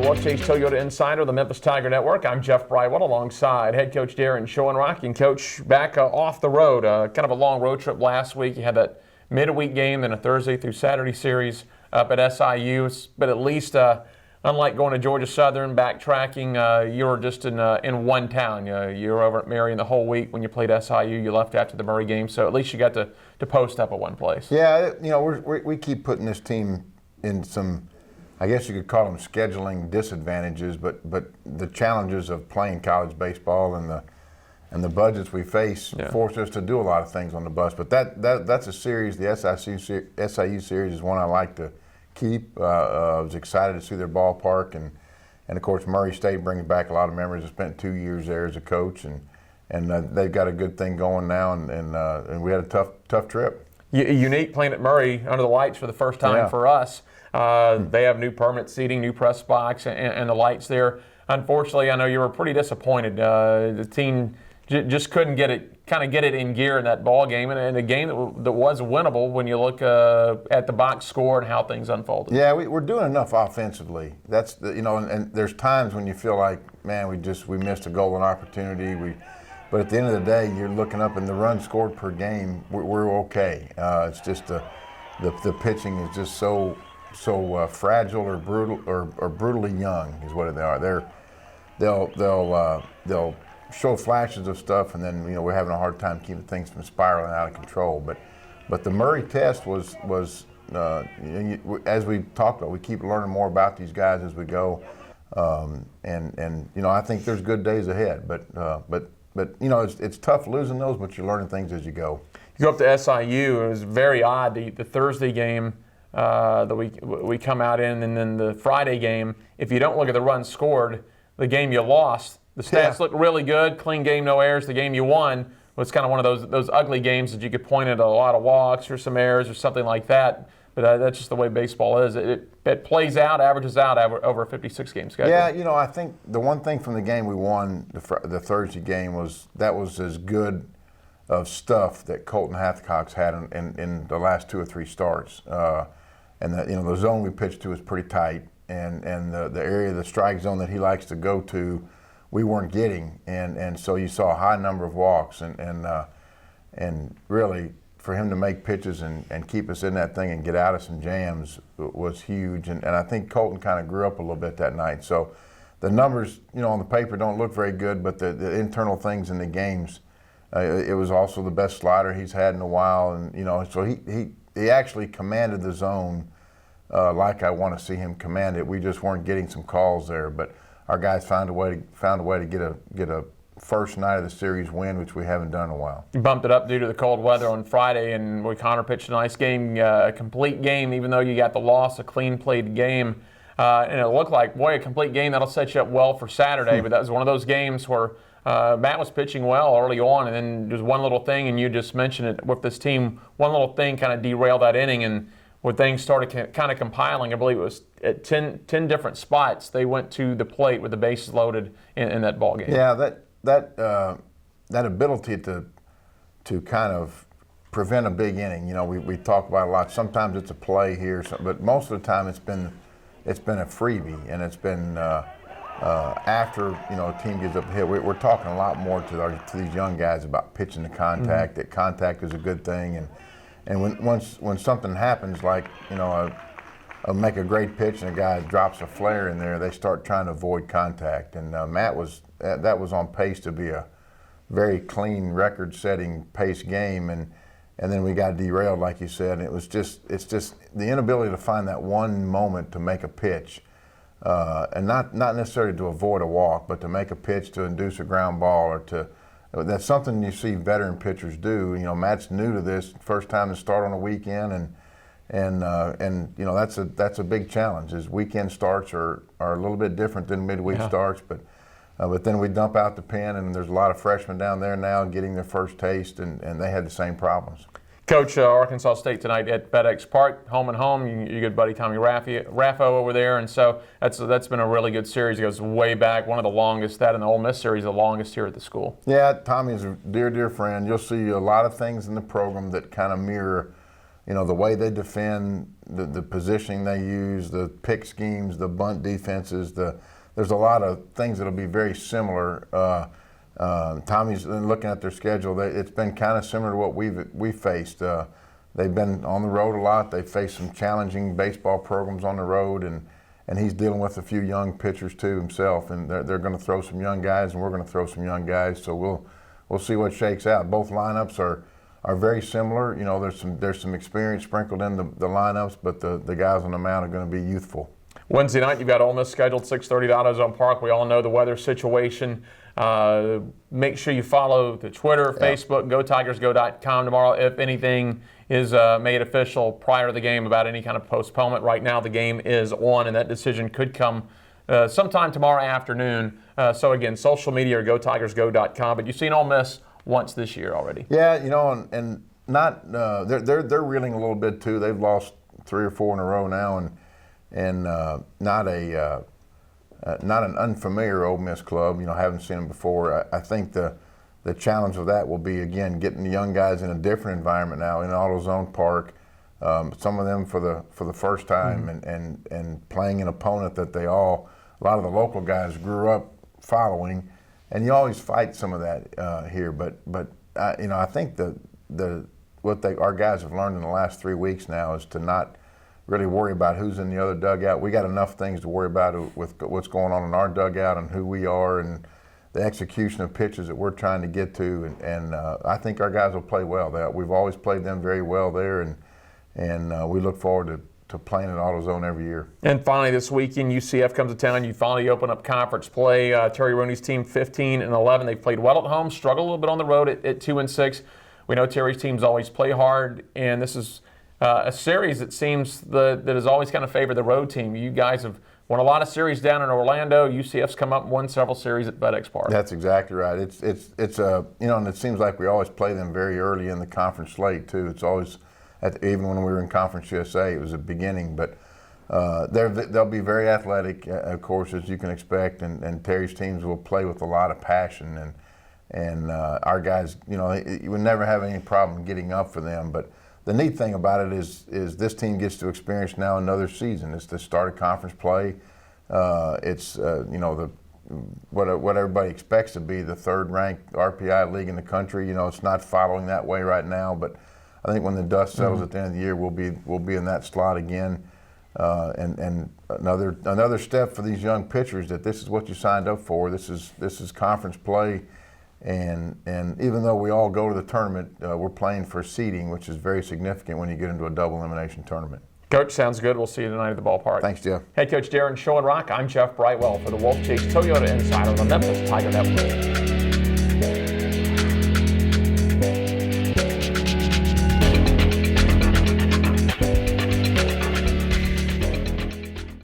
Wolfchase Toyota Insider, the Memphis Tiger Network. I'm Jeff Brightwell alongside head coach Darren Schoenrock. And Coach, back off the road, kind of a long road trip last week. You had that midweek game, then a Thursday through Saturday series up at SIU. But at least, unlike going to Georgia Southern, backtracking, you were just in one town. You were over at Marion the whole week when you played SIU. You left after the Murray game, so at least you got to post up at one place. Yeah, we keep putting this team in some, I guess you could call them scheduling disadvantages, but the challenges of playing college baseball and the budgets we face force us to do a lot of things on the bus. But that's a series. The SIU series is one I like to keep. I was excited to see their ballpark, and of course Murray State brings back a lot of memories. I spent 2 years there as a coach, and they've got a good thing going now, and we had a tough trip. Unique playing at Murray under the lights for the first time for us. They have new permanent seating, new press box, and the lights there. Unfortunately, I know you were pretty disappointed. The team just couldn't get it in gear in that ball game, and a game that was winnable when you look at the box score and how things unfolded. Yeah, we're doing enough offensively. That's and there's times when you feel like, man, we missed a golden opportunity. But at the end of the day, you're looking up and the runs scored per game, we're okay. It's just the pitching is just so fragile or brutal or brutally young is what they are. They'll show flashes of stuff, and then we're having a hard time keeping things from spiraling out of control. But the Murray test was as we talked about, we keep learning more about these guys as we go, and I think there's good days ahead. But it's tough losing those, but you're learning things as you go. You go up to SIU. It was very odd. The Thursday game that we come out in, and then the Friday game. If you don't look at the runs scored, the game you lost, the stats look really good. Clean game, no errors. The game you won was kind of one of those ugly games that you could point at a lot of walks or some errors or something like that. But that's just the way baseball is. It plays out, averages out over a 56-game schedule. Yeah, I think the one thing from the game we won, the Thursday game, was as good of stuff that Colton Hathcock's had in the last 2 or 3 starts. And the zone we pitched to was pretty tight, and the area, the strike zone that he likes to go to, we weren't getting, and so you saw a high number of walks, and really, for him to make pitches and keep us in that thing and get out of some jams was huge. And I think Colton kind of grew up a little bit that night. So the numbers, on the paper don't look very good, but the internal things in the games, it was also the best slider he's had in a while. And, so he actually commanded the zone like I want to see him command it. We just weren't getting some calls there. But our guys found a way to get a first night of the series win, which we haven't done in a while. You bumped it up due to the cold weather on Friday, and Connor pitched a nice game, a complete game, even though you got the loss, a clean played game. And it looked like, a complete game. That'll set you up well for Saturday. But that was one of those games where Matt was pitching well early on, and then there's one little thing, and you just mentioned it with this team, one little thing kind of derailed that inning. And when things started kind of compiling, I believe it was at 10 different spots, they went to the plate with the bases loaded in that ball game. Yeah, that ability to kind of prevent a big inning, we talk about it a lot. Sometimes it's a play here, but most of the time it's been a freebie, and it's been after a team gets up hit. We're talking a lot more to these young guys about pitching to contact. That contact is a good thing, and when something happens, like make a great pitch and a guy drops a flare in there, they start trying to avoid contact. And Matt was on pace to be a very clean, record-setting pace game, and then we got derailed, like you said. And it's just the inability to find that one moment to make a pitch, and not necessarily to avoid a walk, but to make a pitch to induce a ground ball or to. That's something you see veteran pitchers do. Matt's new to this, first time to start on a weekend, and that's a big challenge. His weekend starts are a little bit different than midweek starts, but then we dump out the pen, and there's a lot of freshmen down there now getting their first taste, and they had the same problems. Coach, Arkansas State tonight at FedEx Park, home and home. Your good buddy Tommy Raffo over there, and so that's been a really good series. It goes way back, one of the longest. That and the Ole Miss series, the longest here at the school. Yeah, Tommy's a dear friend. You'll see a lot of things in the program that kind of mirror, the way they defend the positioning they use, the pick schemes, the bunt defenses. There's a lot of things that'll be very similar. Tommy's looking at their schedule. It's been kind of similar to what we've faced. They've been on the road a lot. They faced some challenging baseball programs on the road, and he's dealing with a few young pitchers too himself. And they're going to throw some young guys, and we're going to throw some young guys. So we'll see what shakes out. Both lineups are very similar. You know, there's some experience sprinkled in the lineups, but the guys on the mound are going to be youthful. Wednesday night, you've got Ole Miss scheduled 6:30 at AutoZone Park. We all know the weather situation. Make sure you follow the Twitter, Facebook, GoTigersGo.com tomorrow if anything is made official prior to the game about any kind of postponement. Right now, the game is on, and that decision could come sometime tomorrow afternoon. So again, social media or GoTigersGo.com. But you've seen Ole Miss once this year already. Yeah, you know, and not they're reeling a little bit too. They've lost 3 or 4 in a row now, and not an unfamiliar Ole Miss club. You know, haven't seen them before. I think the challenge of that will be, again, getting the young guys in a different environment now in AutoZone Park. Some of them for the first time, and playing an opponent that a lot of the local guys grew up following, and you always fight some of that here. But you know, I think what our guys have learned in the last 3 weeks now is to not really worry about who's in the other dugout. We got enough things to worry about with what's going on in our dugout and who we are and the execution of pitches that we're trying to get to. And I think our guys will play well. We've always played them very well there, and we look forward to playing at AutoZone every year. And finally, this weekend, UCF comes to town. You finally open up conference play. Terry Rooney's team 15-11. They've played well at home, struggled a little bit on the road at 2-6. We know Terry's teams always play hard, and this is a series that seems that has always kind of favored the road team. You guys have won a lot of series down in Orlando. UCF's come up and won several series at FedEx Park. That's exactly right. It's you know, and it seems like we always play them very early in the conference slate too. It's always even when we were in Conference USA, it was a beginning. But they'll be very athletic, of course, as you can expect, and Terry's teams will play with a lot of passion, and our guys, you know, you would never have any problem getting up for them. But the neat thing about it is this team gets to experience now another season. It's the start of conference play. It's you know, what everybody expects to be the third-ranked RPI league in the country. You know, it's not following that way right now, but I think when the dust settles at the end of the year, we'll be in that slot again. And another step for these young pitchers, that this is what you signed up for. This is conference play. And even though we all go to the tournament, we're playing for seeding, which is very significant when you get into a double elimination tournament. Coach, sounds good. We'll see you tonight at the ballpark. Thanks, Jeff. Head coach Darren Schoenrock, I'm Jeff Brightwell for the Wolfchase Toyota Insider on the Memphis Tiger Network.